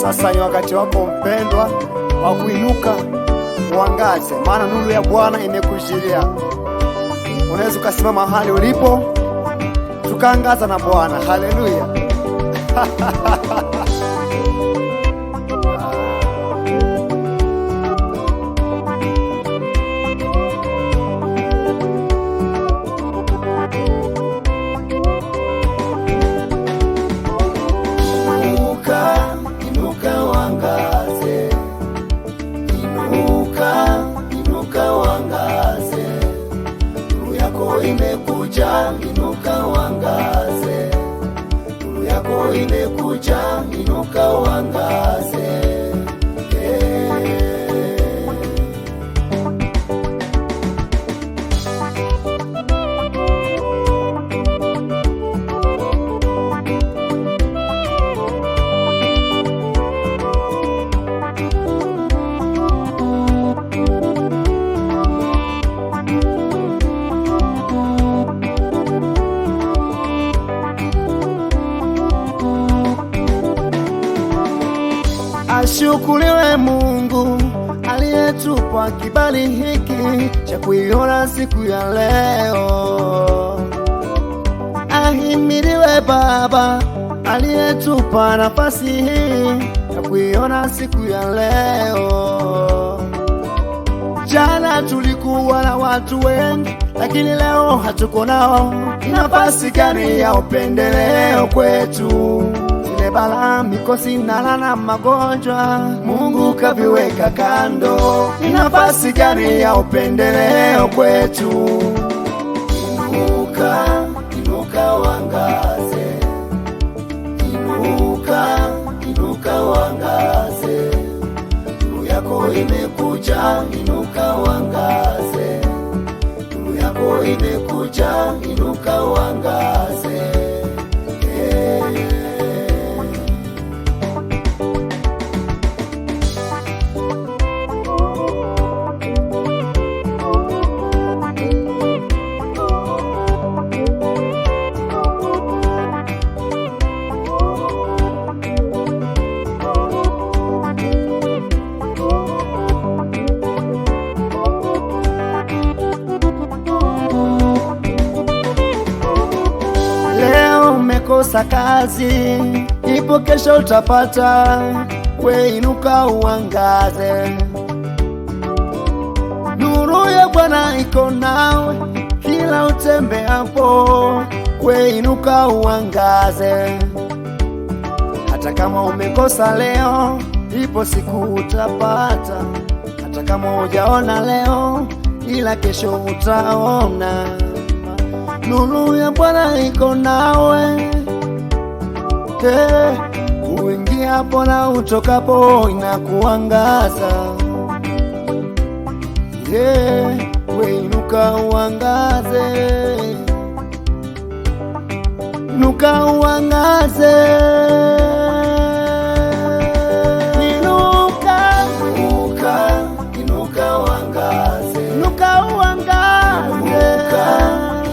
Sasa ni wakati wako mpendwa wa kuinuka, uangaze, maana nuru ya Bwana imekujilia. Unaweza ukasimama mahali ulipo, tukaangaza na Bwana. Haleluya. Imekuja, inuka uangaze. Nuru yako imekuja, inuka uangaze. Ashukuriwe Mungu aliyetupa kibali hiki cha kuiona siku ya leo. Ahimidiwe Baba aliyetupa nafasi hii ya kuiona siku ya leo. Jana tulikuwa na watu wengi, lakini leo hatuko nao. Nafasi gani ya upendeleo kwetu? Balaa, mikosi na laana, magonjwa, Mungu kaviweka kando. Ni nafasi gani ya upendeleo kwetu? Inuka, inuka uangaze. Inuka, inuka uangaze. Nuru yako imekuja, inuka uangaze. Nuru yako imekuja, inuka uangaze. Kosa kazi, ipo kesho utapata. We inuka uangaze. Nuru ya Bwana iko nawe kila utembeapo. We inuka uangaze. Hata kama umekosa leo, ipo siku utapata. Hata kama hujaona leo, ila kesho utaona. Nuru ya Bwana iko nawe, uingiapo na utokapo inakuangaza. We inuka uangaze. Inuka uangaze. Inuka, inuka, inuka uangaze. Inuka uangaze.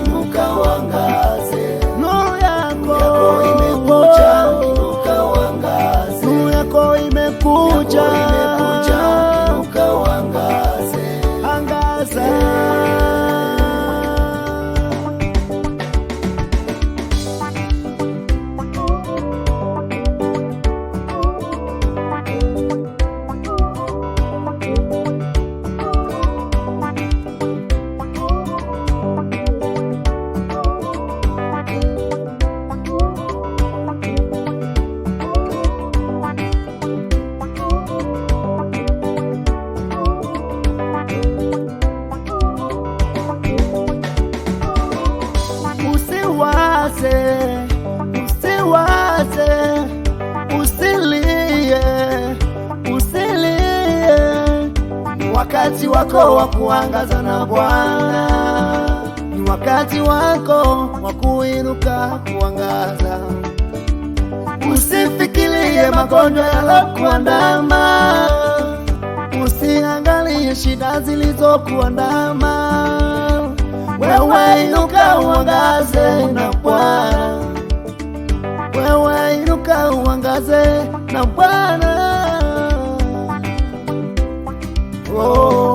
Inuka uangaze. Nuru yako imekuja, inuka uangaze. Nuru yako imekuja, inuka uangaze. Angaza. Usiwaze, usilie. Ni wakati wako wa kuangaza na Bwana. Ni wakati wako wa kuinuka kuangaza. Usifikirie magonjwa yalokuandama. Usiangalie shida zilizokuandama. Wewe Wewe inuka uangaze na Bwana, wewe inuka uangaze na Bwana. Oh.